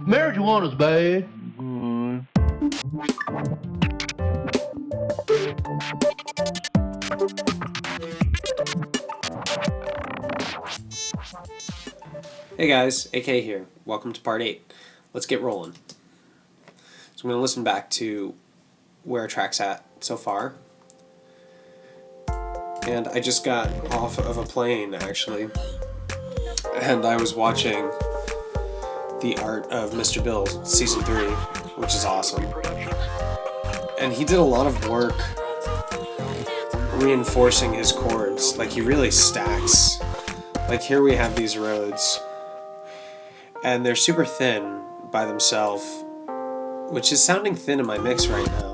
Marijuana's bad. Hey guys, AK here. Welcome to part 8. Let's get rolling. So I'm going to listen back to where our track's at so far. And I just got off of a plane, actually. And I was watching The Art of Mr. Bill, Season 3, which is awesome. And he did a lot of work reinforcing his chords. Like, he really stacks. Like, here we have these roads. And they're super thin by themselves, which is sounding thin in my mix right now.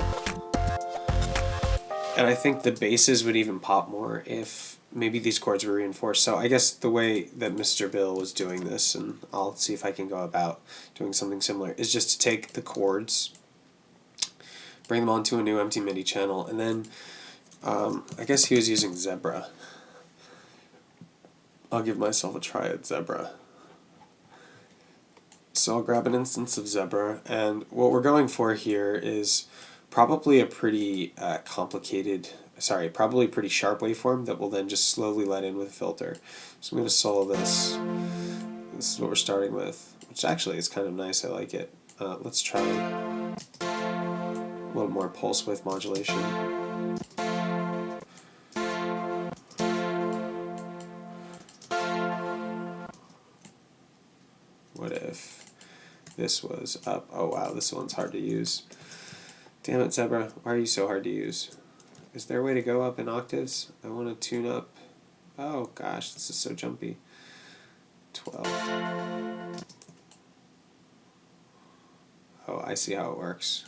And I think the basses would even pop more if maybe these chords were reinforced. So I guess the way that Mr. Bill was doing this, and I'll see if I can go about doing something similar, is just to take the chords, bring them onto a new empty MIDI channel, and then I guess he was using Zebra. I'll give myself a try at Zebra. So I'll grab an instance of Zebra, and what we're going for here is probably a pretty probably pretty sharp waveform that we'll then just slowly let in with a filter. So I'm going to solo this. This is what we're starting with, which actually is kind of nice, I like it. Let's try a little more pulse width modulation. What if this was up? Oh wow, this one's hard to use. Damn it, Zebra, why are you so hard to use? Is there a way to go up in octaves? I want to tune up. Oh gosh, this is so jumpy. 12. Oh, I see how it works.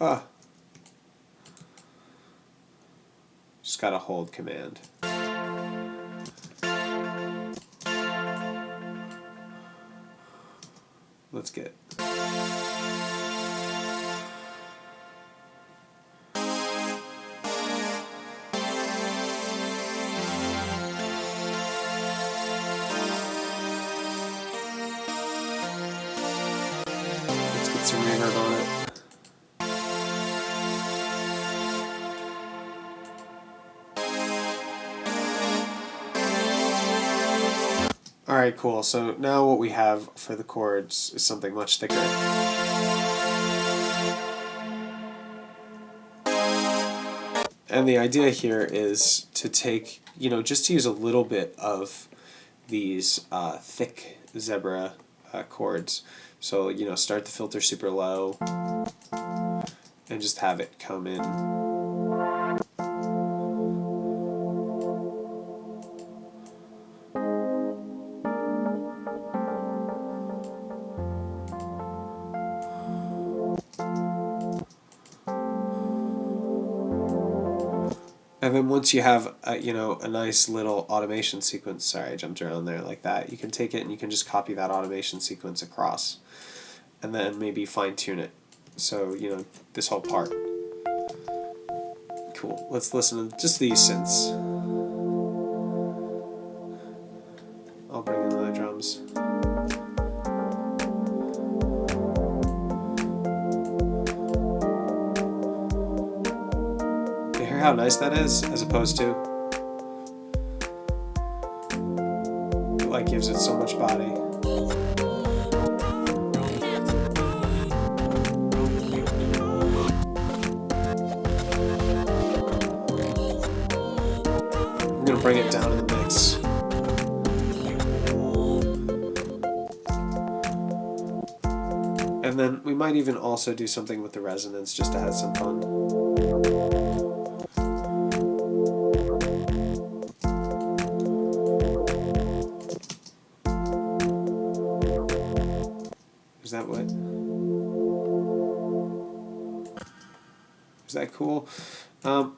Ah. Just gotta hold command. Let's get. Let's get some reverb on it. Alright, cool. So now what we have for the chords is something much thicker. And the idea here is to take, just to use a little bit of these thick Zebra chords. So, start the filter super low and just have it come in. And then once you have a nice little automation sequence, sorry I jumped around there like that, you can take it and you can just copy that automation sequence across and then maybe fine tune it. So, this whole part. Cool. Let's listen to just these synths. I'll bring in the drums. How nice that is, as opposed to it like gives it so much body. I'm gonna bring it down in the mix. And then we might even also do something with the resonance just to have some fun. Is that what? Is that cool?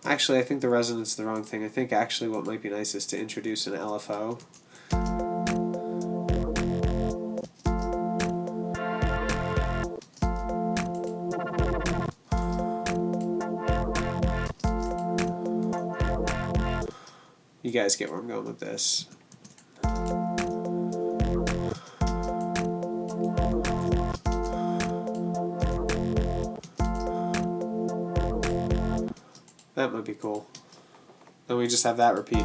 Actually, I think the resonance is the wrong thing. I think actually what might be nice is to introduce an LFO. You guys get where I'm going with this. That might be cool. Then we just have that repeat.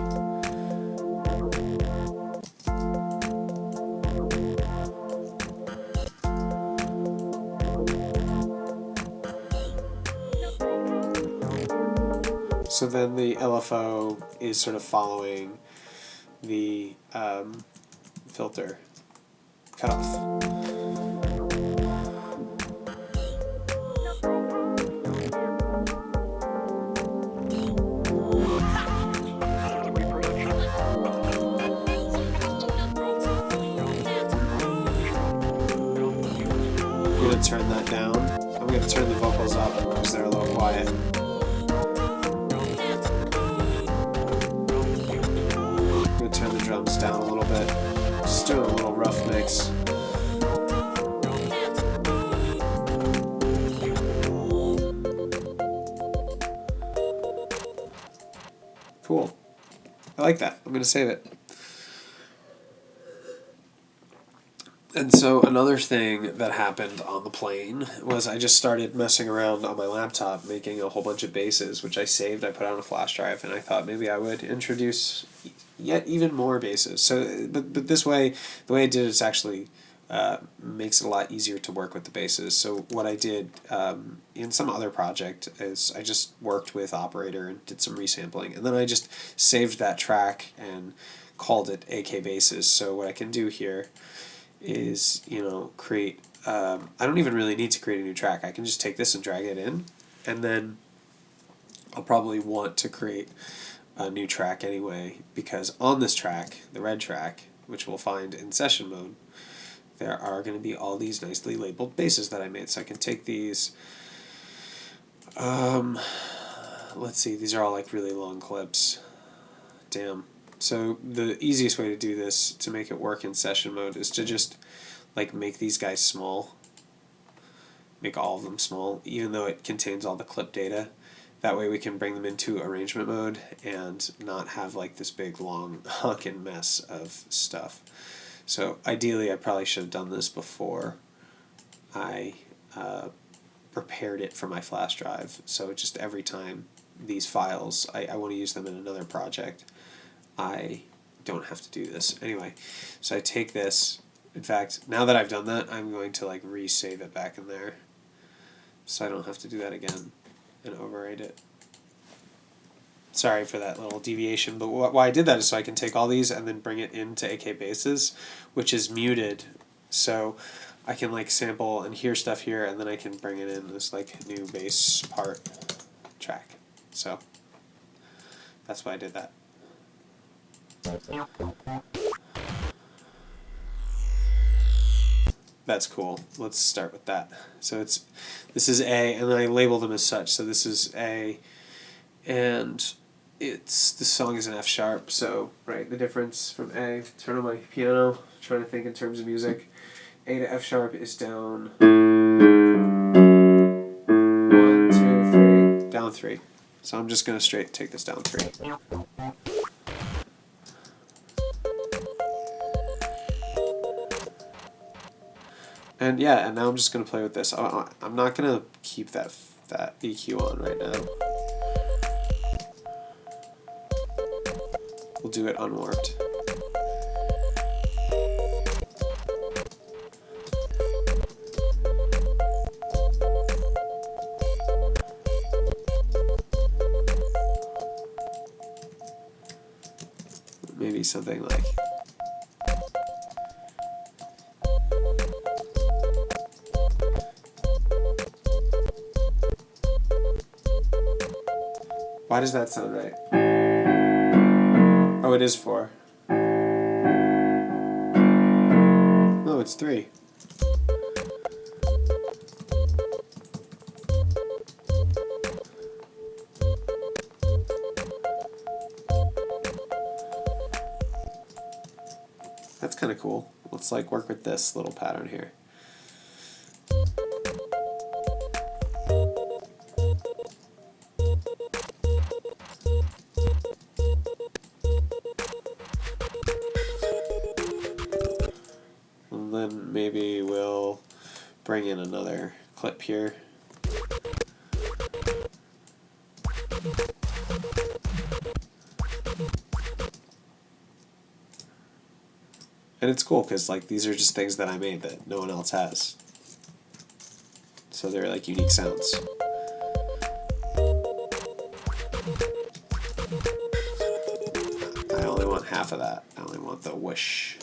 So then the LFO is sort of following the filter cutoff. I'm going to turn that down. I'm going to turn the vocals up because they're a little quiet. I'm going to turn the drums down a little bit. Just doing a little rough mix. Cool. I like that. I'm going to save it. And so another thing that happened on the plane was I just started messing around on my laptop making a whole bunch of basses, which I saved, I put on a flash drive, and I thought maybe I would introduce yet even more basses. So, but this way, the way I did it actually makes it a lot easier to work with the basses. So what I did in some other project is I just worked with Operator and did some resampling, and then I just saved that track and called it AK Basses. So what I can do here is, create, I don't even really need to create a new track. I can just take this and drag it in, and then I'll probably want to create a new track anyway, because on this track, the red track, which we'll find in session mode, there are going to be all these nicely labeled basses that I made. So I can take these, let's see, these are all like really long clips. Damn. So the easiest way to do this, to make it work in session mode, is to just like make these guys small. Make all of them small, even though it contains all the clip data. That way we can bring them into arrangement mode and not have like this big long honkin' mess of stuff. So ideally I probably should have done this before I prepared it for my flash drive. So just every time these files, I want to use them in another project, I don't have to do this. Anyway, so I take this. In fact, now that I've done that, I'm going to like resave it back in there so I don't have to do that again and overwrite it. Sorry for that little deviation, but why I did that is so I can take all these and then bring it into AK Basses, which is muted, so I can like sample and hear stuff here, and then I can bring it in this like new bass part track. So that's why I did that. That's cool. Let's start with that. So this is A, and then I label them as such. So this is A, and the song is an F sharp. So right, the difference from A. Turn on my piano. Trying to think in terms of music. A to F sharp is down 1, 2, 3, down 3. So I'm just gonna straight take this down 3. And yeah, and now I'm just going to play with this. I'm not going to keep that EQ on right now. We'll do it unwarped. Maybe something like... Why does that sound right? Oh, it is 4. No, it's 3. That's kind of cool. Let's like work with this little pattern here. And then maybe we'll bring in another clip here. And it's cool because like these are just things that I made that no one else has. So they're like unique sounds. I only want half of that. I only want the whoosh.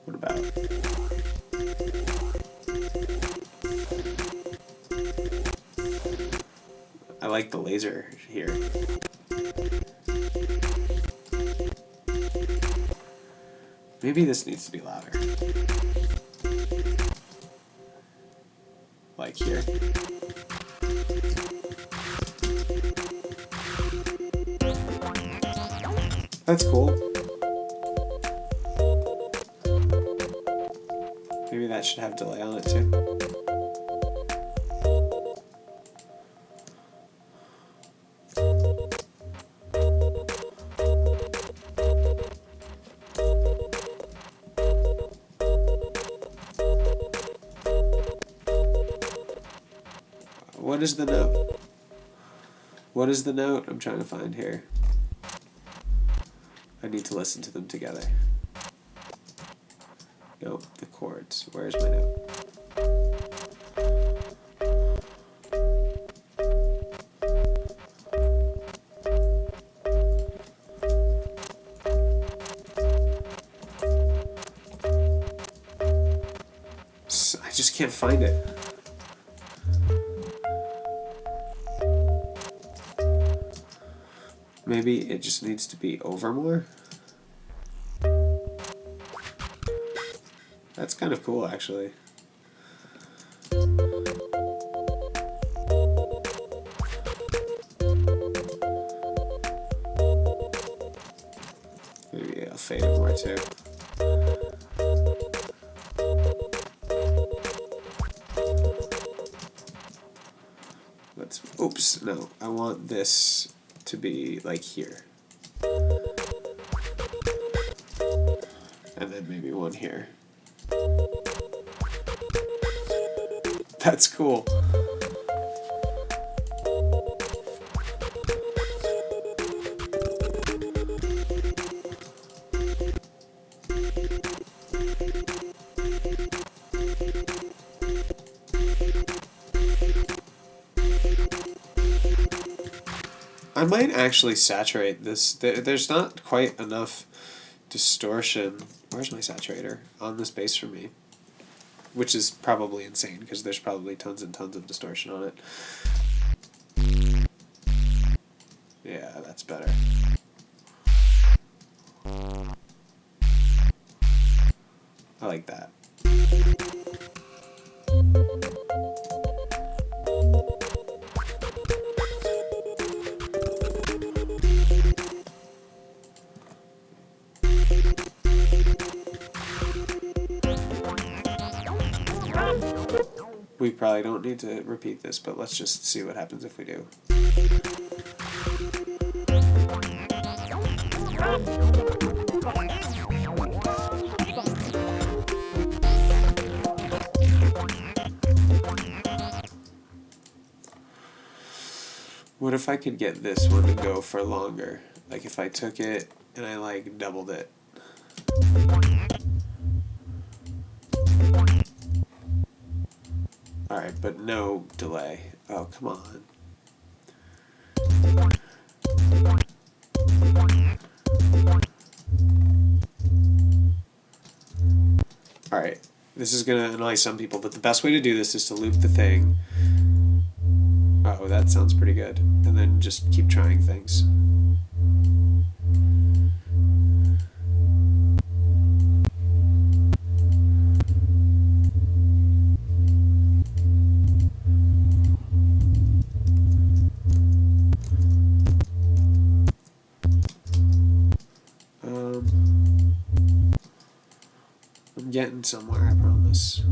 What about? I like the laser here. Maybe this needs to be louder. Like here. That's cool. Maybe that should have delay on it too. What is the note? What is the note I'm trying to find here? I need to listen to them together. Nope, the chords. Where's my note? I just can't find it. Maybe it just needs to be over more? That's kind of cool, actually. Maybe I'll fade it more too. Oops, no. I want this to be like here. And then maybe one here. That's cool. I might actually saturate this. There's not quite enough distortion. Where's my saturator? On this bass for me. Which is probably insane because there's probably tons and tons of distortion on it. Yeah, that's better. I like that. We probably don't need to repeat this, but let's just see what happens if we do. What if I could get this one to go for longer? Like if I took it and I like doubled it. Alright, but no delay. Oh, come on. Alright, this is gonna annoy some people, but the best way to do this is to loop the thing. Oh, that sounds pretty good. And then just keep trying things. I'm getting somewhere, I promise. ridiculous.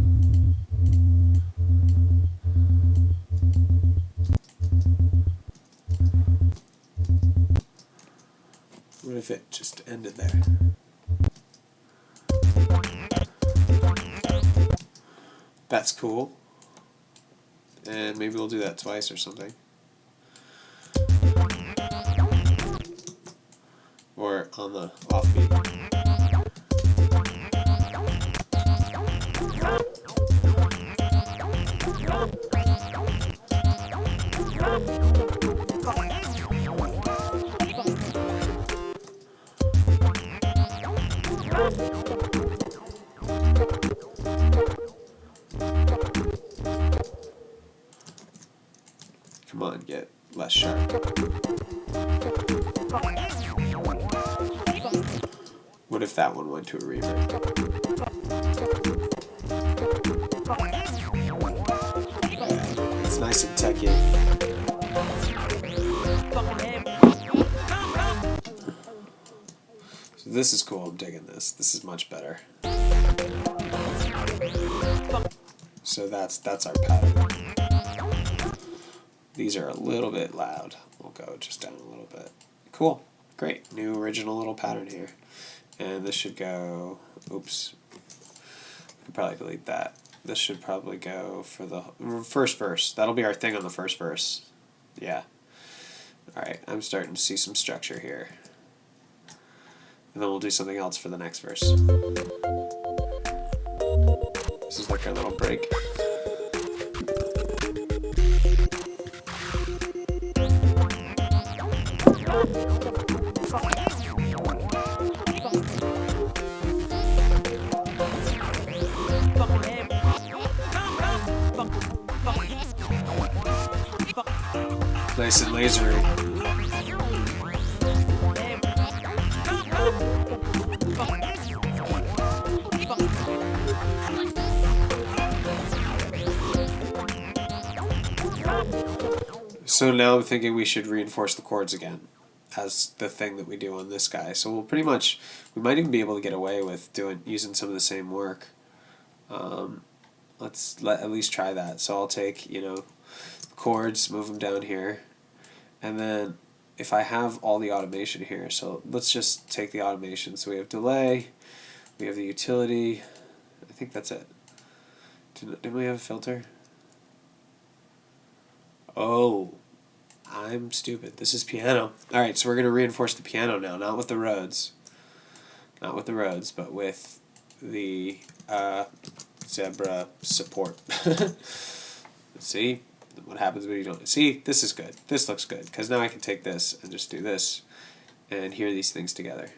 What if it just ended there? That's cool. And maybe we'll do that twice or something. Or on the offbeat. Come on, get less sharp. What if that one went to a reverb? Yeah, it's nice and techy. So this is cool, I'm digging this. This is much better. So that's our pattern. These are a little bit loud. We'll go just down a little bit. Cool. Great. New original little pattern here. And this should go, oops. I could probably delete that. This should probably go for the first verse. That'll be our thing on the first verse. Yeah. Alright, I'm starting to see some structure here. And then we'll do something else for the next verse. This is like our little break. Nice and lasery. So now I'm thinking we should reinforce the chords again as the thing that we do on this guy. So we'll pretty much, we might even be able to get away with using some of the same work. Let's at least try that. So I'll take, the chords, move them down here, and then if I have all the automation here, so let's just take the automation. So we have delay, we have the utility, I think that's it. Didn't we have a filter? Oh, I'm stupid. This is piano. Alright, so we're going to reinforce the piano now, not with the Rhodes. Not with the Rhodes, but with the zebra support. See? What happens when you don't... See? This is good. This looks good, because now I can take this and just do this and hear these things together.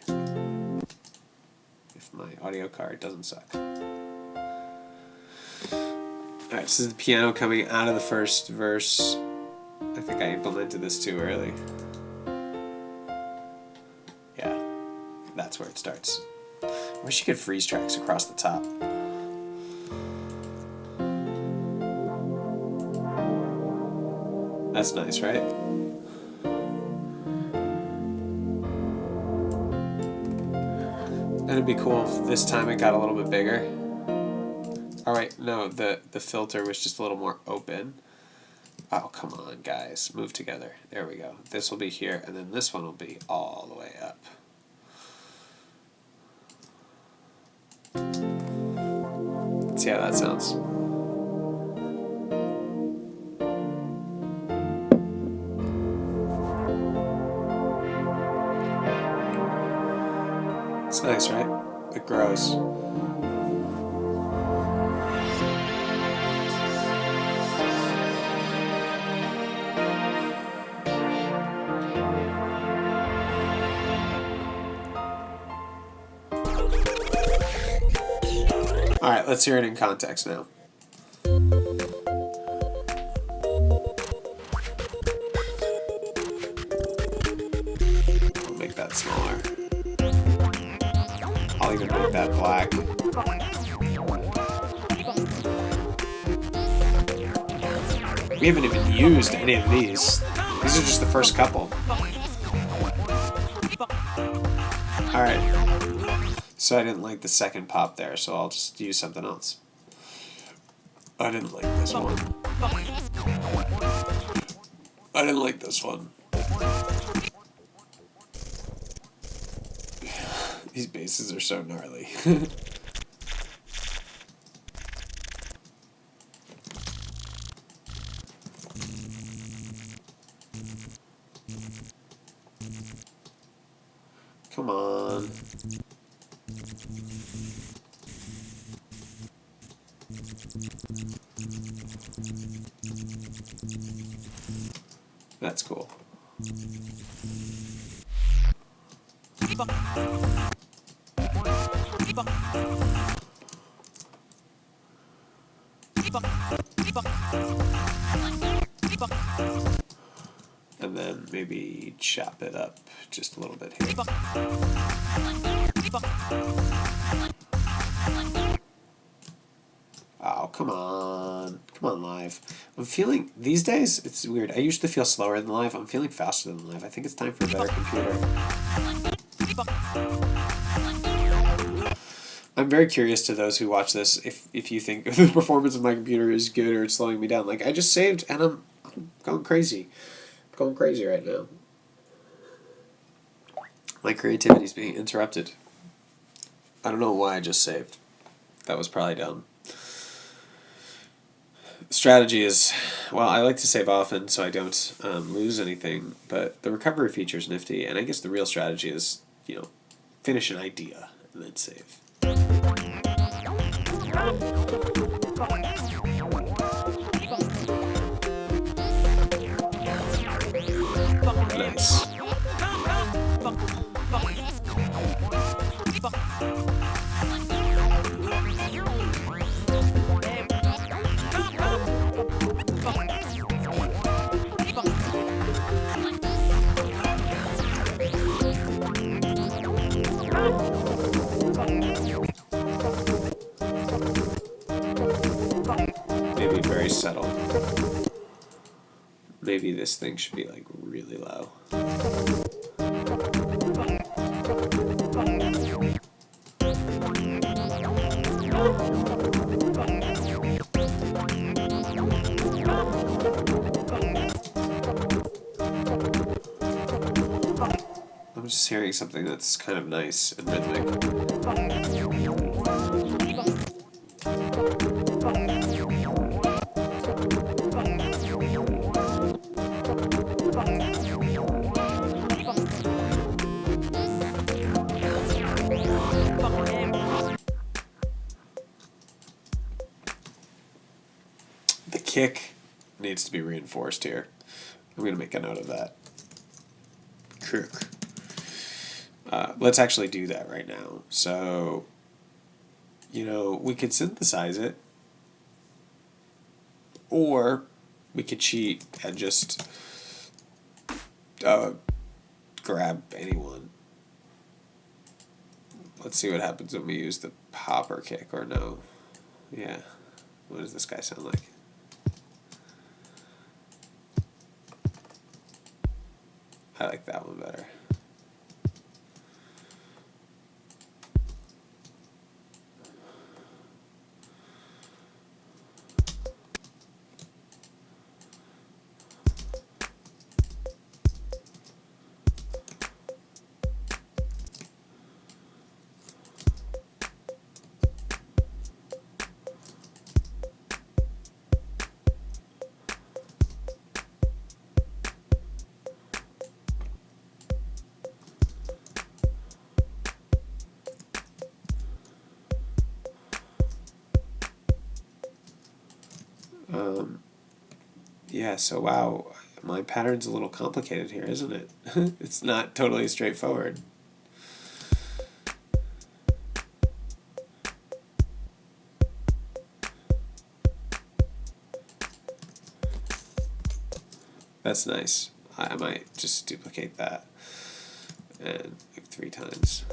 If my audio card doesn't suck. Alright, this is the piano coming out of the first verse. I think I implemented this too early. Yeah, that's where it starts. I wish you could freeze tracks across the top. That's nice, right? It'd be cool if this time it got a little bit bigger. Alright, no, the filter was just a little more open. Oh, come on, guys. Move together. There we go. This will be here, and then this one will be all the way up. Let's see how that sounds. It's nice, right? It grows. Alright, let's hear it in context now. I'll make that smaller. I'll even make that black. We haven't even used any of these. These are just the first couple. Alright. So I didn't like the second pop there, so I'll just use something else. I didn't like this one. I didn't like this one. These bases are so gnarly. Come on. That's cool. And then maybe chop it up just a little bit here. Oh, come on. Come on, live. I'm feeling, these days, it's weird. I used to feel slower than live. I'm feeling faster than live. I think it's time for a better computer. I'm very curious to those who watch this if you think the performance of my computer is good or it's slowing me down. Like, I just saved and I'm going crazy. I'm going crazy right now. My creativity is being interrupted. I don't know why I just saved. That was probably dumb. Strategy is, well, I like to save often so I don't lose anything, but the recovery feature is nifty, and I guess the real strategy is, you know, finish an idea and then save. Nice. Maybe very subtle. Maybe this thing should be like really low. I'm just hearing something that's kind of nice and rhythmic. The kick needs to be reinforced here. I'm going to make a note of that. Kick. Let's actually do that right now. So, you know, we could synthesize it, or we could cheat and just grab anyone. Let's see what happens when we use the popper kick, or no. Yeah. What does this guy sound like? I like that one better. Yeah, so wow, my pattern's a little complicated here, isn't it? It's not totally straightforward. That's nice. I might just duplicate that and like 3 times.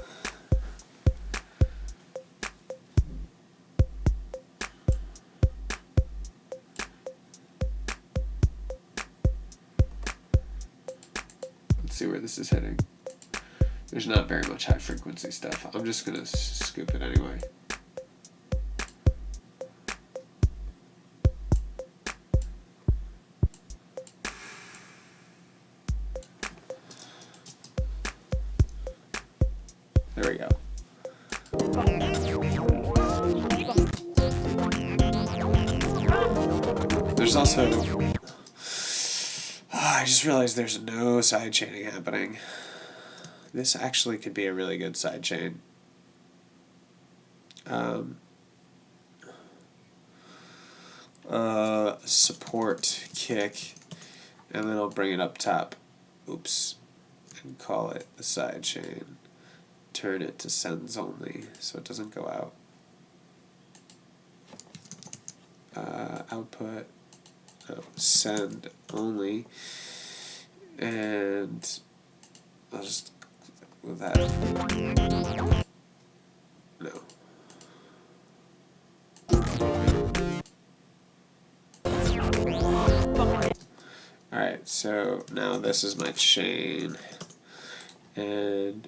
See where this is heading. There's not very much high frequency stuff. I'm just gonna scoop it anyway. There we go. There's also... I just realized there's no side chaining happening. This actually could be a really good side chain. Support, kick, and then I'll bring it up top. Oops. And call it the side chain. Turn it to sends only so it doesn't go out. Output, send only, and I'll just with that. No. Alright, so now this is my chain, and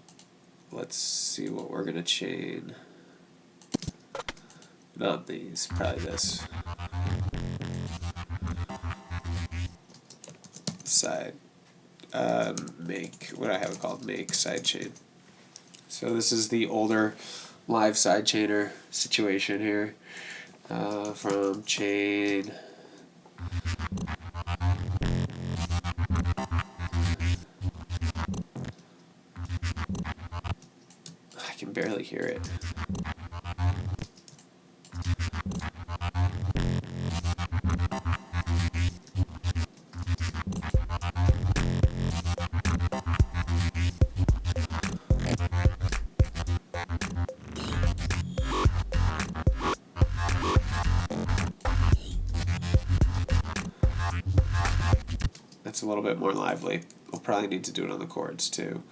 let's see what we're gonna chain. Not these, probably this. Side, make, what do I have it called? Make side chain. So this is the older live side chainer situation here, from chain. I can barely hear it. That's a little bit more lively. We'll probably need to do it on the chords too.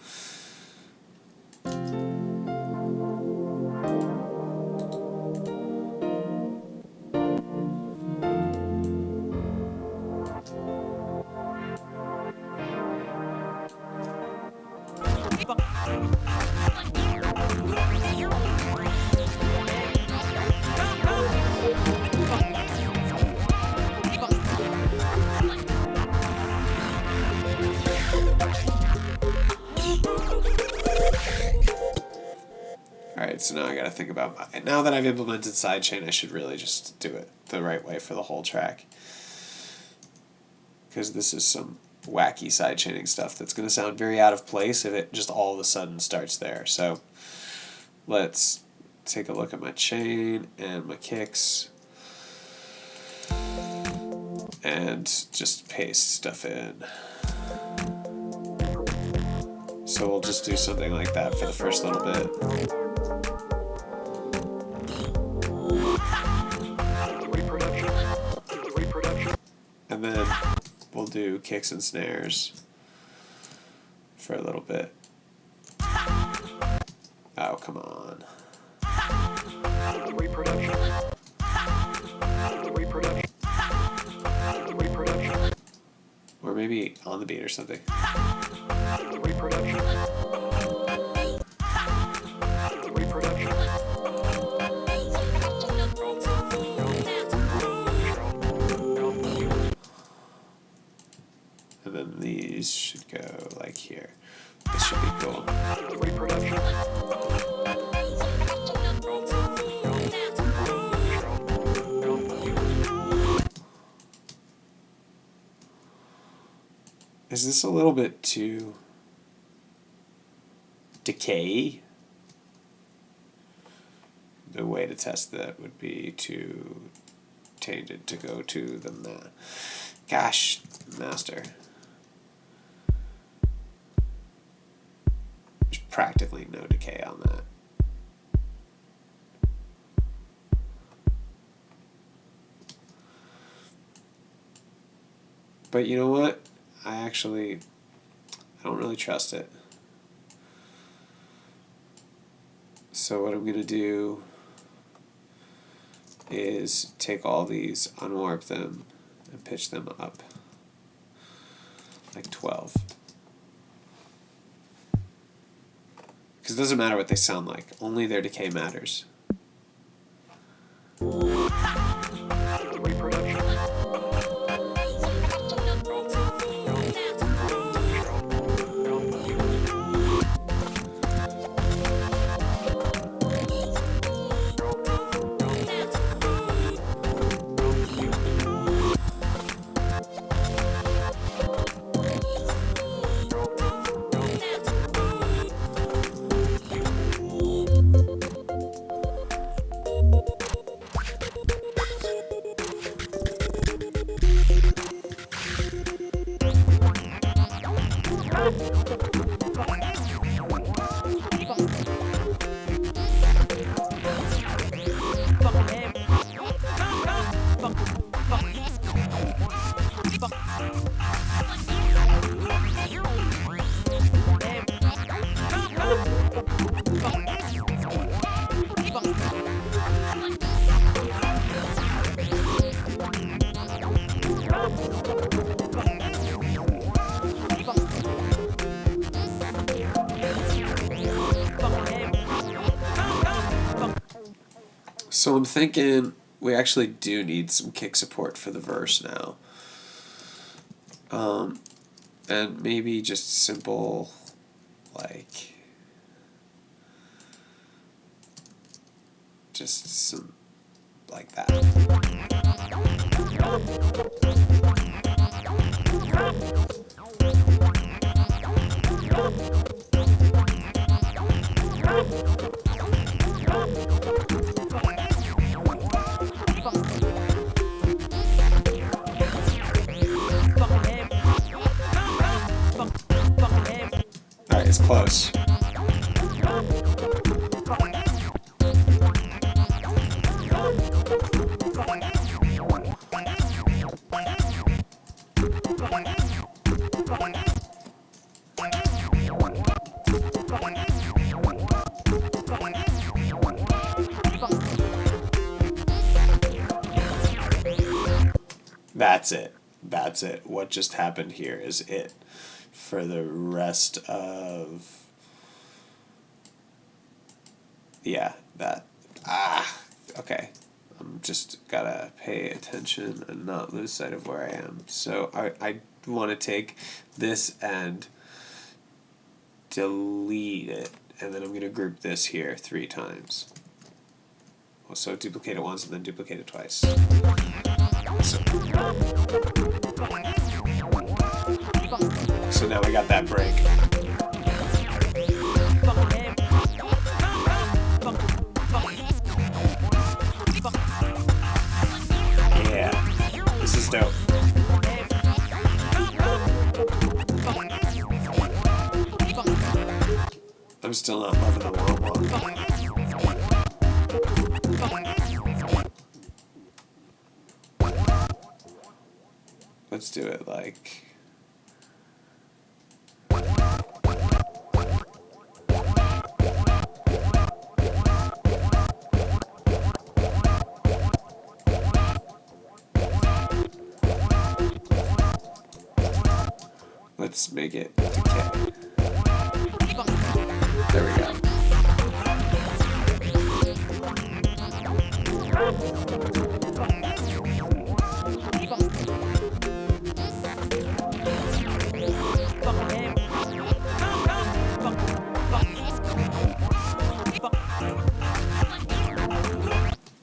Alright, so now I gotta think about now that I've implemented sidechain, I should really just do it the right way for the whole track. Because this is some wacky sidechaining stuff that's gonna sound very out of place if it just all of a sudden starts there. So let's take a look at my chain and my kicks and just paste stuff in. So we'll just do something like that for the first little bit. And then we'll do kicks and snares for a little bit. Oh, come on. Or maybe on the beat or something. And then these should go like here. This should be cool. Is this a little bit too decay? The way to test that would be to change it to go to the gosh, master. There's practically no decay on that. But you know what? I don't really trust it. So what I'm going to do is take all these, unwarp them, and pitch them up like 12. Because it doesn't matter what they sound like, only their decay matters. So I'm thinking we actually do need some kick support for the verse now. And maybe just simple, like, just some, like that. Alright, it's close. That's it. That's it. What just happened here is it. For the rest of... Yeah, that. Okay. I'm just gotta pay attention and not lose sight of where I am. So I want to take this and delete it, and then I'm going to group this here 3 times. So duplicate it once and then duplicate it twice. So now I got that break. Yeah, this is dope. I'm still not loving the world one. Let's do it like... Let's make it decay. There we go.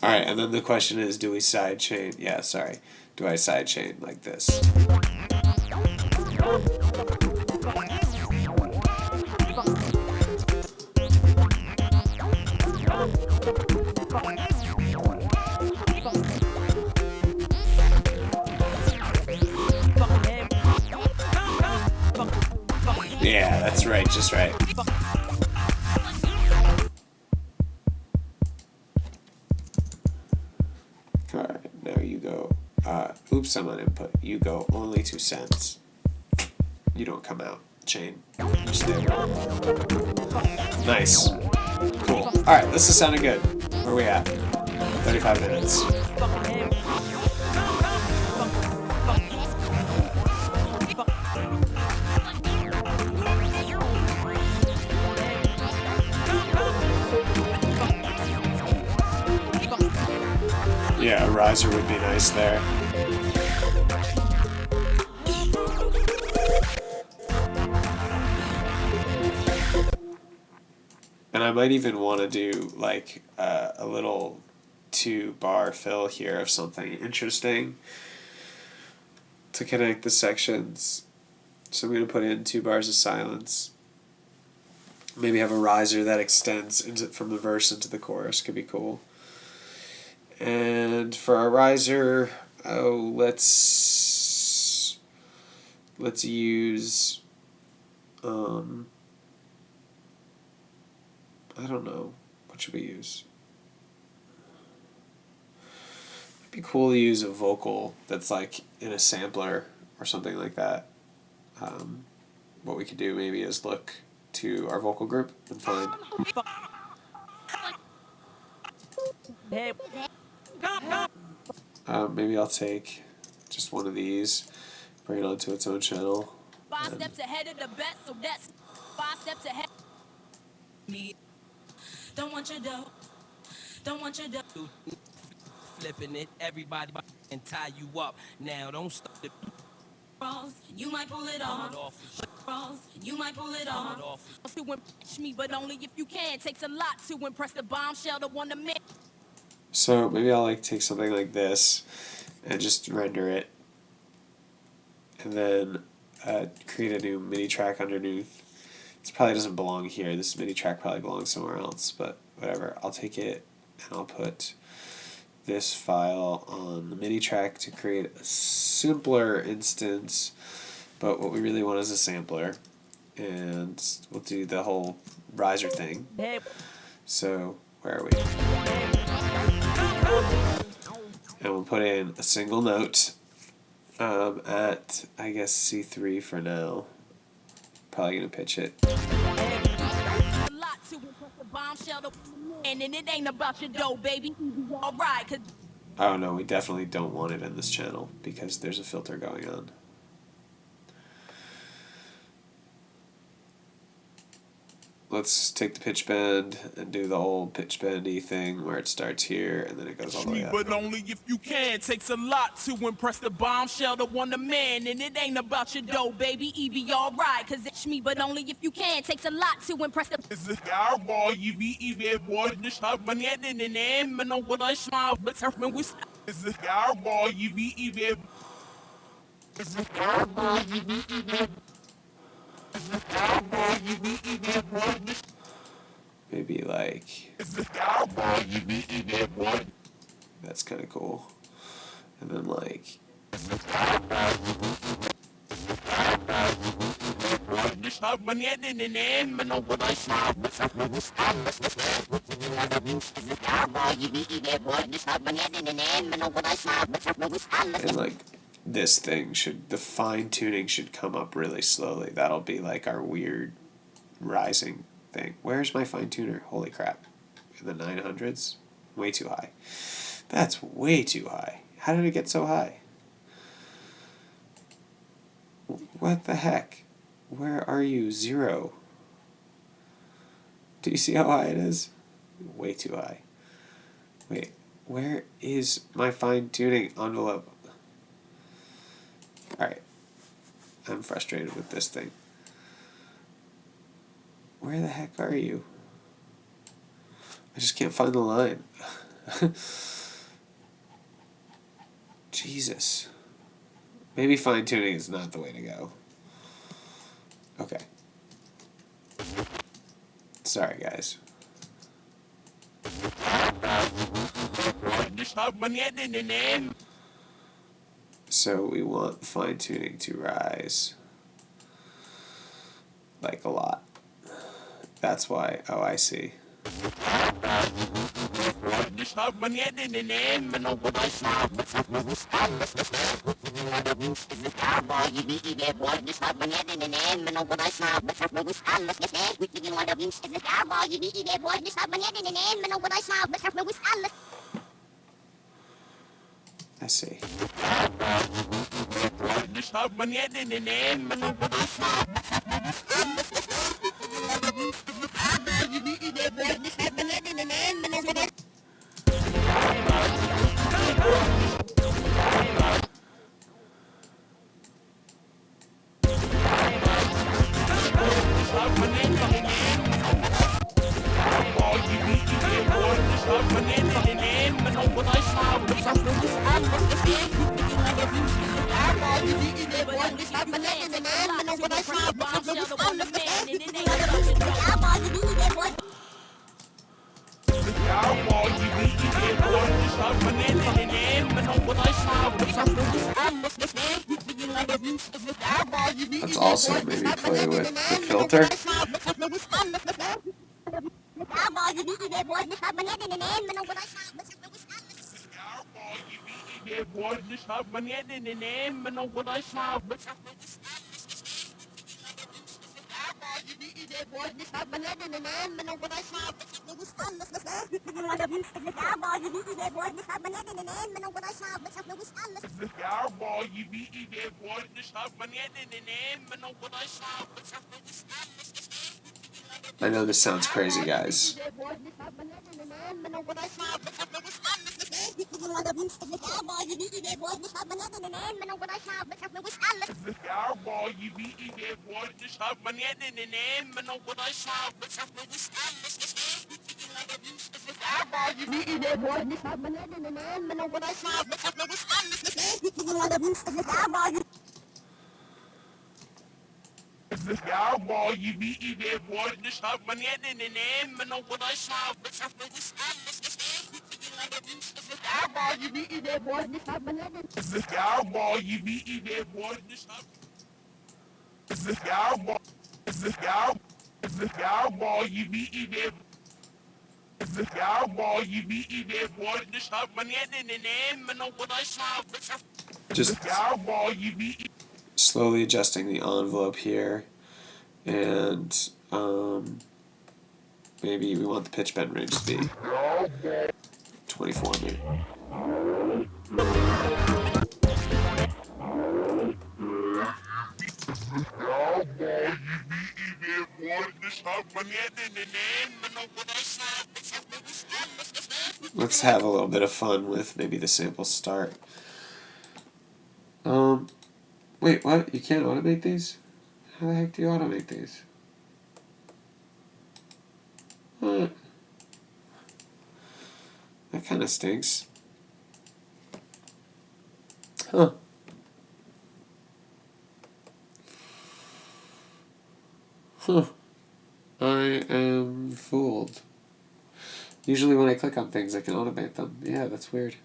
Alright, and then the question is, do we sidechain? Yeah, sorry. Do I sidechain like this? Yeah, that's right, just right. Alright, now you go. Oops, I'm on input. You go only 2 cents. You don't come out. Chain. You stay there. Nice. Cool. Alright, this is sounding good. Where are we at? 35 minutes. Yeah, a riser would be nice there. And I might even want to do like a little 2-bar fill here of something interesting to connect the sections. So I'm going to put in 2 bars of silence. Maybe have a riser that extends from the verse into the chorus. Could be cool. And for our riser, let's use I don't know, what should we use? It'd be cool to use a vocal that's like in a sampler or something like that. What we could do maybe is look to our vocal group and find. Maybe I'll take just one of these, bring it onto its own channel. 5 steps ahead of the best, so that's 5 steps ahead. Me, don't want your dough, don't want your dough. Flipping it, everybody and tie you up. Now don't stop the you might pull it off. You might pull it off. To impress me, but only if you can. Takes a lot to impress the bombshell to want to make. So maybe I'll like take something like this and just render it, and then create a new MIDI track underneath. This probably doesn't belong here. This MIDI track probably belongs somewhere else, but whatever. I'll take it and I'll put this file on the MIDI track to create a simpler instance, but what we really want is a sampler, and we'll do the whole riser thing. So where are we? And we'll put in a single note at, I guess, C3 for now. Probably gonna pitch it. And it ain't about your dough, baby. All right, oh no, we definitely don't want it in this channel because there's a filter going on. Let's take the pitch bend and do the old pitch bendy thing where it starts here and then it goes all the way up. But only if you can. Takes a lot to impress the bombshell to want a man. And it ain't about your dough, baby. Evie, all right, cause it's me, but only if you can. Takes a lot to impress the. Is this our boy, Evie, boy, this not money at the name, and no what I smile, but surfing with. Is this our boy, Evie? Is this our boy, Evie? Maybe like that's kind of cool, and then like and like this thing should, the fine tuning should come up really slowly. That'll be like our weird rising thing. Where's my fine tuner? Holy crap. In the 900s? Way too high. That's way too high. How did it get so high? What the heck? Where are you? 0. Do you see how high it is? Way too high. Wait, where is my fine tuning envelope? Alright. I'm frustrated with this thing. Where the heck are you? I just can't find the line. Jesus. Maybe fine-tuning is not the way to go. Okay. Sorry, guys. So we want fine-tuning to rise like a lot. That's why. Oh, I see. I see. Let's also maybe play with the filter. I know this sounds crazy, guys. Just slowly adjusting the envelope here, and maybe we want the pitch bend range to be 24 maybe. Let's have a little bit of fun with maybe the sample start. Wait, what? You can't automate these? How the heck do you automate these? What? That kind of stinks. Huh. Huh. I am fooled. Usually when I click on things, I can automate them. Yeah, that's weird.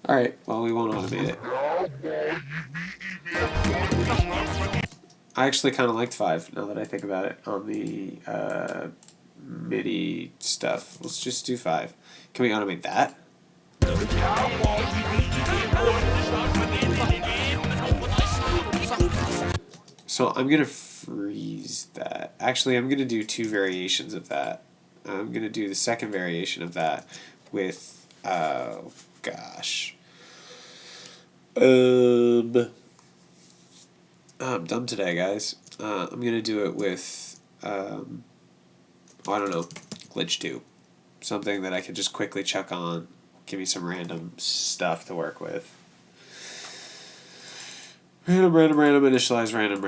Alright, well, we won't automate it. I actually kind of liked 5, now that I think about it, on the MIDI stuff. Let's just do 5. Can we automate that? So I'm going to freeze that. Actually, I'm going to do 2 variations of that. I'm going to do the second variation of that with, gosh. I'm dumb today, guys. I'm going to do it with, I don't know, Glitch 2. Something that I could just quickly chuck on, give me some random stuff to work with. Random, initialize, random.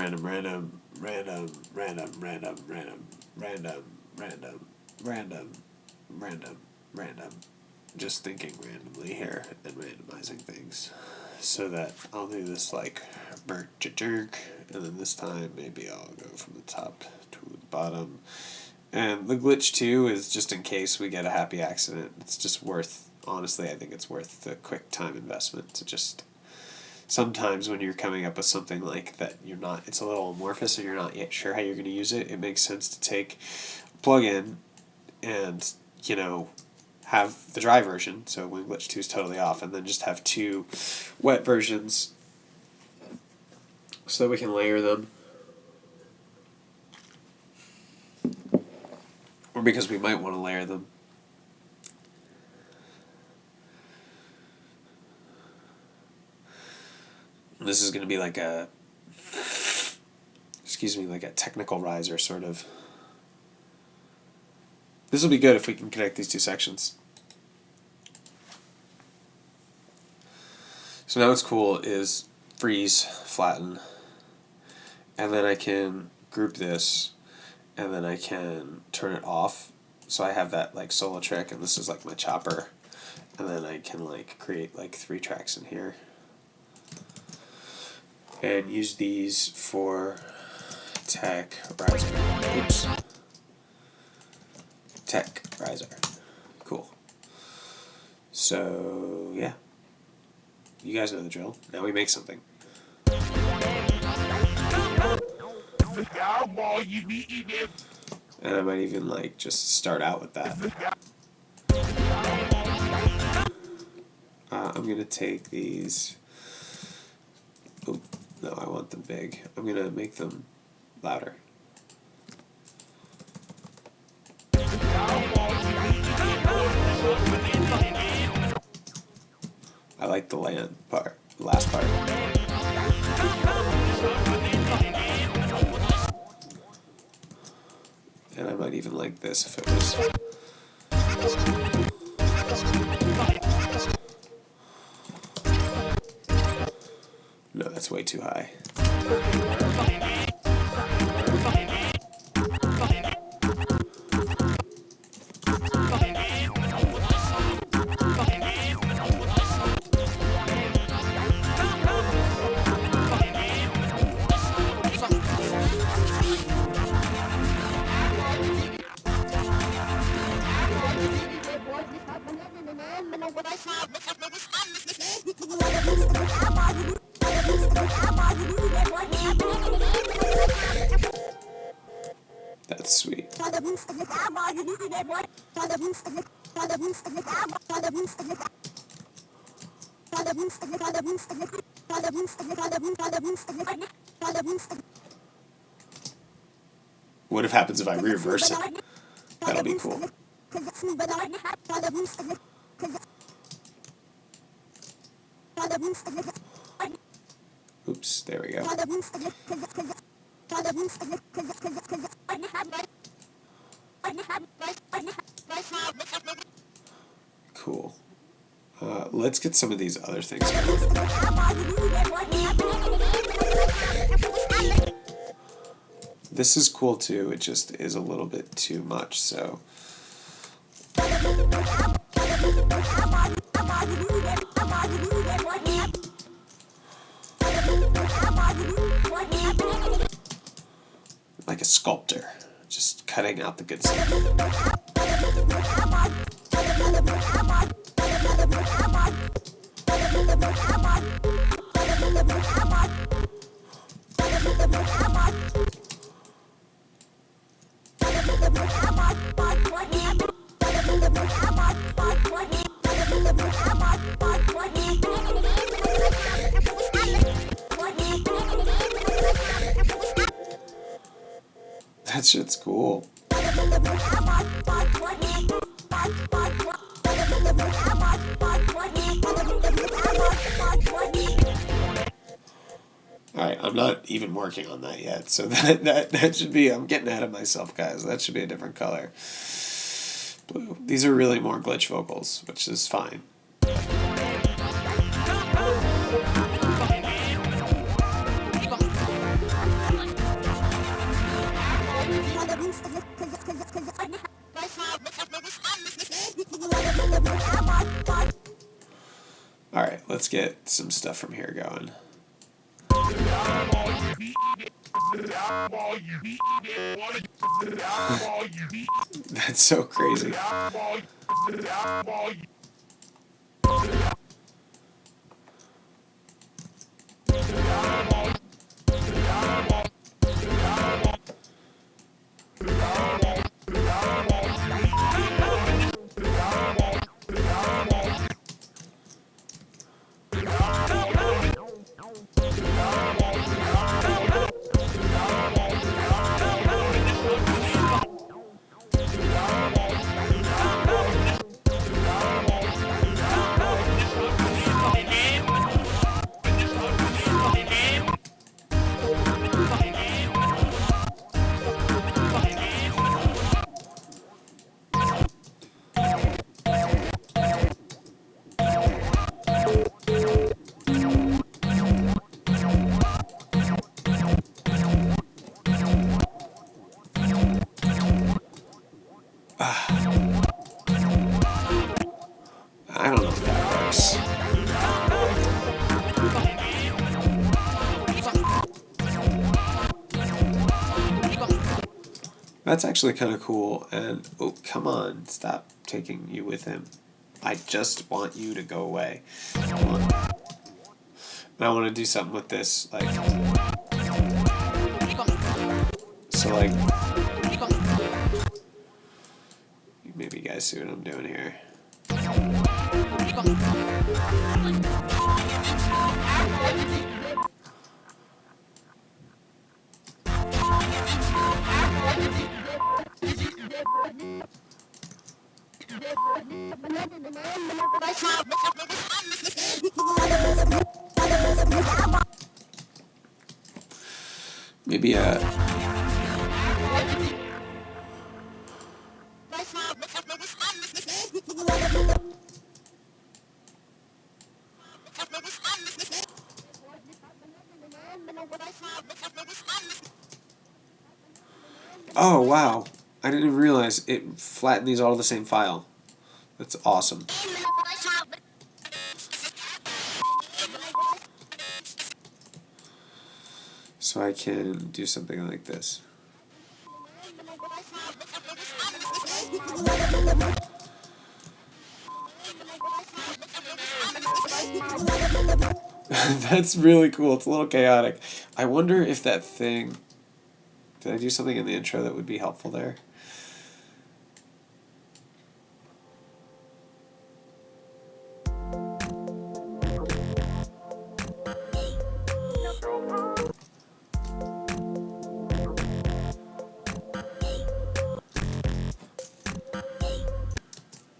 Just thinking randomly here and randomizing things. So that I'll do this like jerk, and then this time maybe I'll go from the top to the bottom. And the glitch 2 is just in case we get a happy accident. It's just worth, honestly, I think it's worth the quick time investment to just, sometimes when you're coming up with something like that, it's a little amorphous and you're not yet sure how you're going to use it. It makes sense to take a plugin and, have the dry version, so when glitch 2 is totally off, and then just have 2 wet versions so that we can layer them. Or because we might want to layer them. This is going to be like a technical riser sort of. This will be good if we can connect these 2 sections. So now what's cool is freeze, flatten, and then I can group this, and then I can turn it off. So I have that like solo trick, and this is like my chopper, and then I can like create like 3 tracks in here, and use these for tech riser. Oops. Tech riser. Cool. So yeah, you guys know the drill. Now we make something. And I might even like just start out with that. I'm gonna take these. Oh no, I want them big. I'm gonna make them louder. I like the land part, the last part. And I might even like this if it was. No, that's way too high. That's sweet. What if happens if I reverse it? That'll be cool. Oops, there we go. Cool. Let's get some of these other things going. This is cool too, it just is a little bit too much, so. Like a sculptor, just cutting out the good stuff. That shit's cool. Alright, I'm not even working on that yet, so that should be, I'm getting ahead of myself, guys. That should be a different color. Blue. These are really more glitch vocals, which is fine. Alright, let's get some stuff from here going. That's so crazy. I don't know if that works. That's actually kind of cool, and oh, come on, stop taking you with him. I just want you to go away. Come on. And I want to do something with this, like, so like, maybe you guys see what I'm doing here. Maybe oh wow. I didn't even realize it flattened these all to the same file. That's awesome. So I can do something like this. That's really cool. It's a little chaotic. I wonder if that thing... Did I do something in the intro that would be helpful there?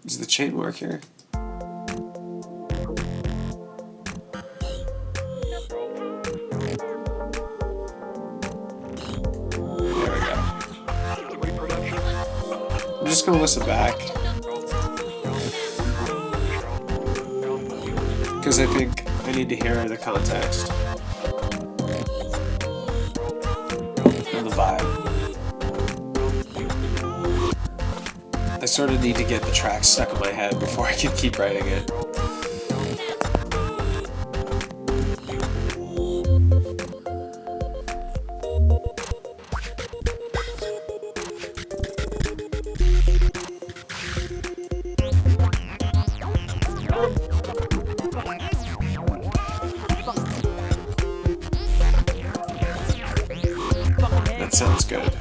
Does the chain work here? I'm just going to listen back because I think I need to hear the context and the vibe. I sort of need to get the track stuck in my head before I can keep writing it. That sounds good.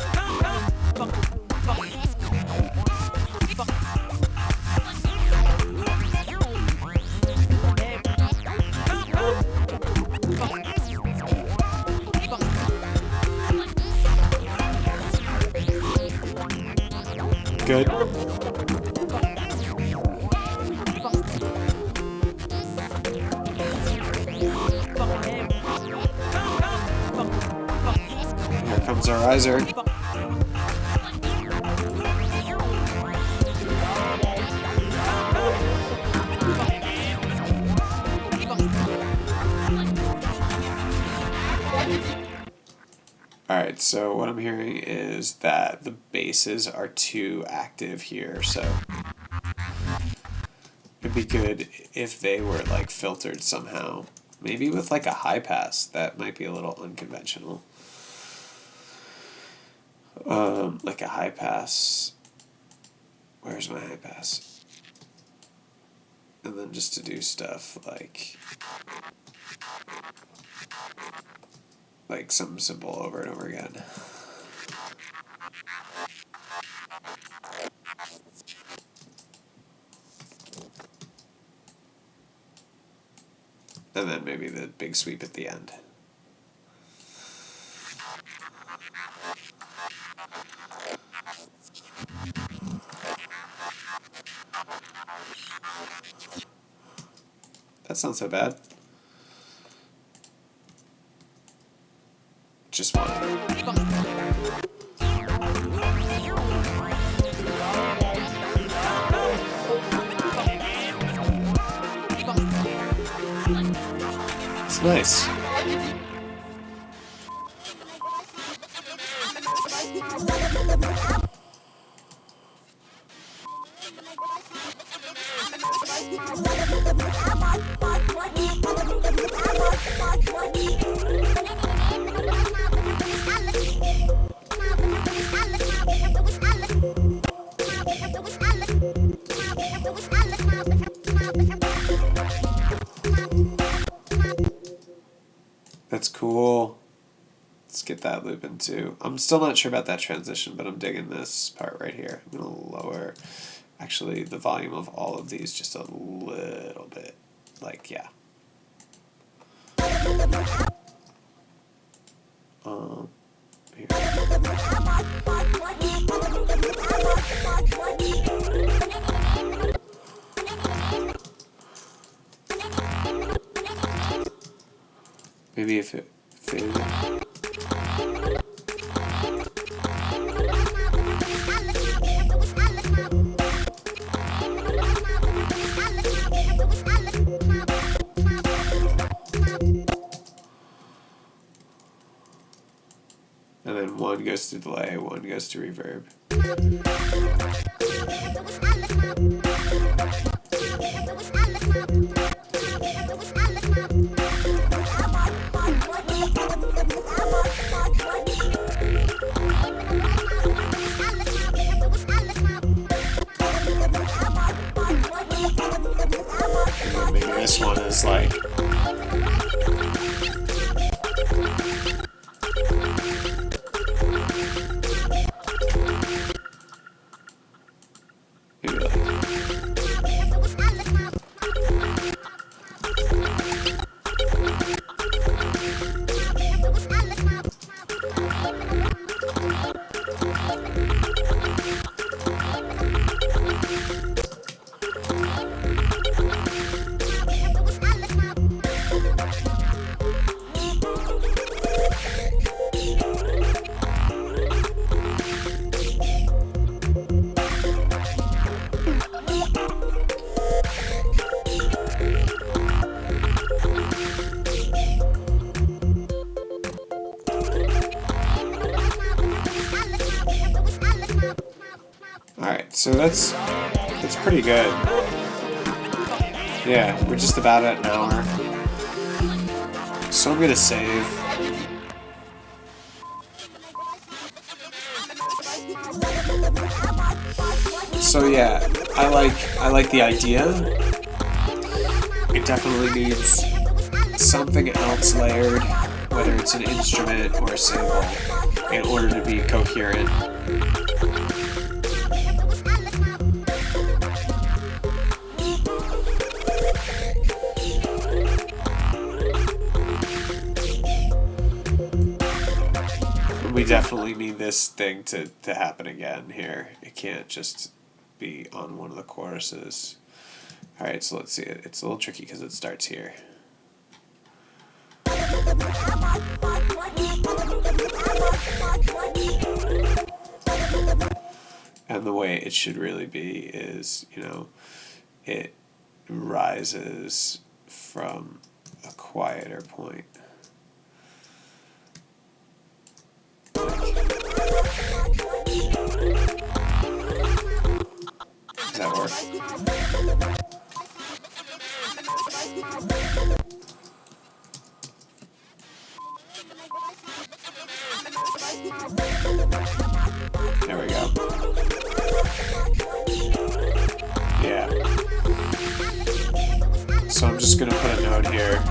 Good. Here comes our riser. Alright, so what I'm hearing is that the basses are too active here, so it'd be good if they were like filtered somehow. Maybe with like a high pass, that might be a little unconventional. Like a high pass. Where's my high pass? And then just to do stuff like something simple over and over again. And then maybe the big sweep at the end. That's not so bad. Just one. It's nice. That's cool. Let's get that loop in too. I'm still not sure about that transition, but I'm digging this part right here. I'm going to lower, actually, the volume of all of these just a little bit. Like, yeah. Here. thing. And then one goes to delay, one goes to reverb. And then maybe this one is like. Alright, so that's pretty good. Yeah, we're just about at an hour. So I'm gonna save. So yeah, I like the idea. It definitely needs something else layered, whether it's an instrument or a sample, in order to be coherent. We definitely need this thing to happen again here. It can't just be on one of the choruses. Alright, so let's see it. It's a little tricky because it starts here. And the way it should really be is, you know, it rises from a quieter point. Does that work? There we go. Yeah. So I'm just gonna put a note here.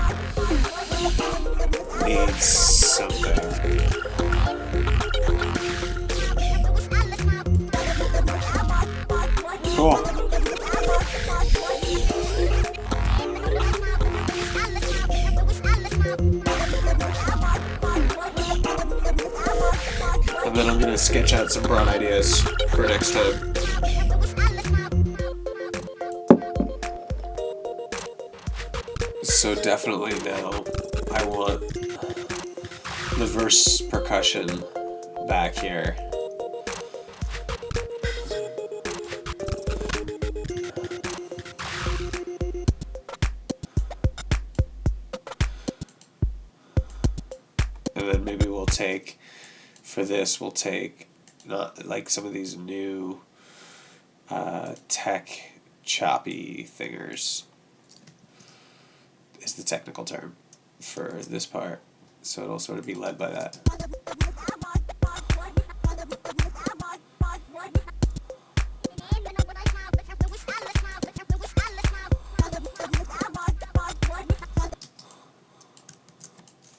Needs something. Cool. And then I'm going to sketch out some broad ideas for next time. So definitely now I want the verse percussion back here. And then maybe we'll take, for this, we'll take not like some of these new tech choppy thingers is the technical term for this part. So it'll sort of be led by that.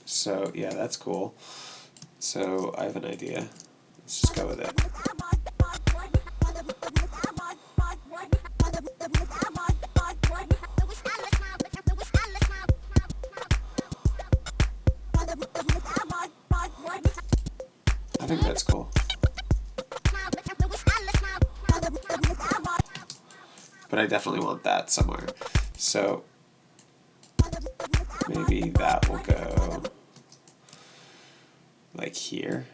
So yeah, that's cool. So I have an idea. Let's just go with it. I think that's cool. But I definitely want that somewhere. So maybe that will go like here.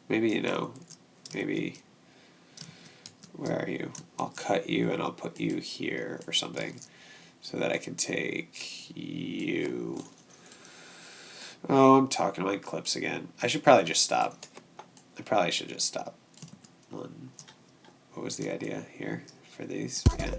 Maybe, you know, maybe, where are you? I'll cut you and I'll put you here or something so that I can take you. Oh, I'm talking to my clips again. I should probably just stop. I probably should just stop. What was the idea here for these? Yeah.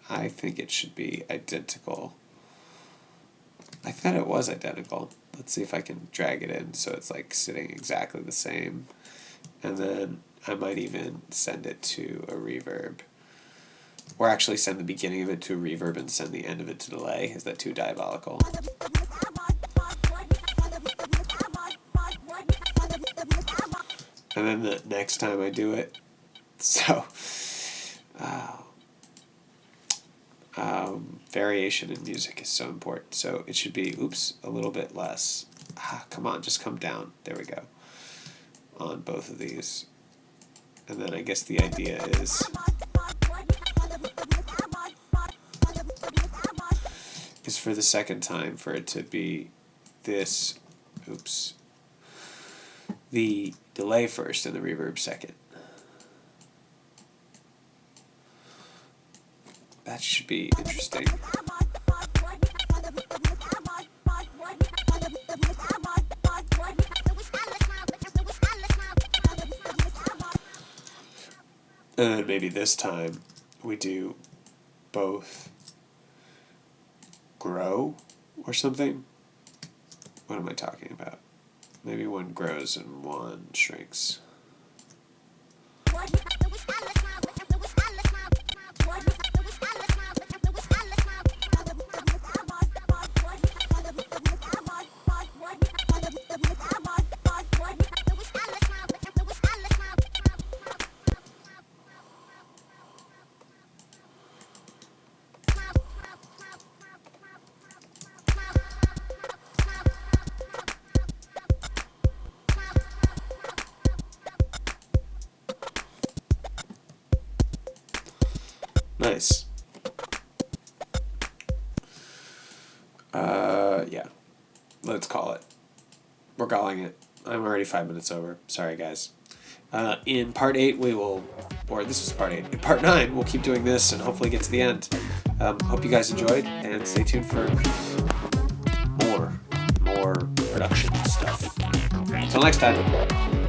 I think it should be identical. I thought it was identical. Let's see if I can drag it in so it's like sitting exactly the same. And then I might even send it to a reverb. Or actually send the beginning of it to a reverb and send the end of it to delay. Is that too diabolical? And then the next time I do it, so variation in music is so important. So it should be, oops, a little bit less. Come on, just come down. There we go. On both of these. And then I guess the idea is for the second time for it to be this, oops, the delay first and the reverb second. That should be interesting. And then maybe this time we do both grow or something. What am I talking about? Maybe one grows and one shrinks. Nice. Yeah. Let's call it. We're calling it. I'm already 5 minutes over. Sorry, guys. In part 8, we will, or this is part 8. In part 9, we'll keep doing this and hopefully get to the end. Hope you guys enjoyed, and stay tuned for more production stuff. Until next time.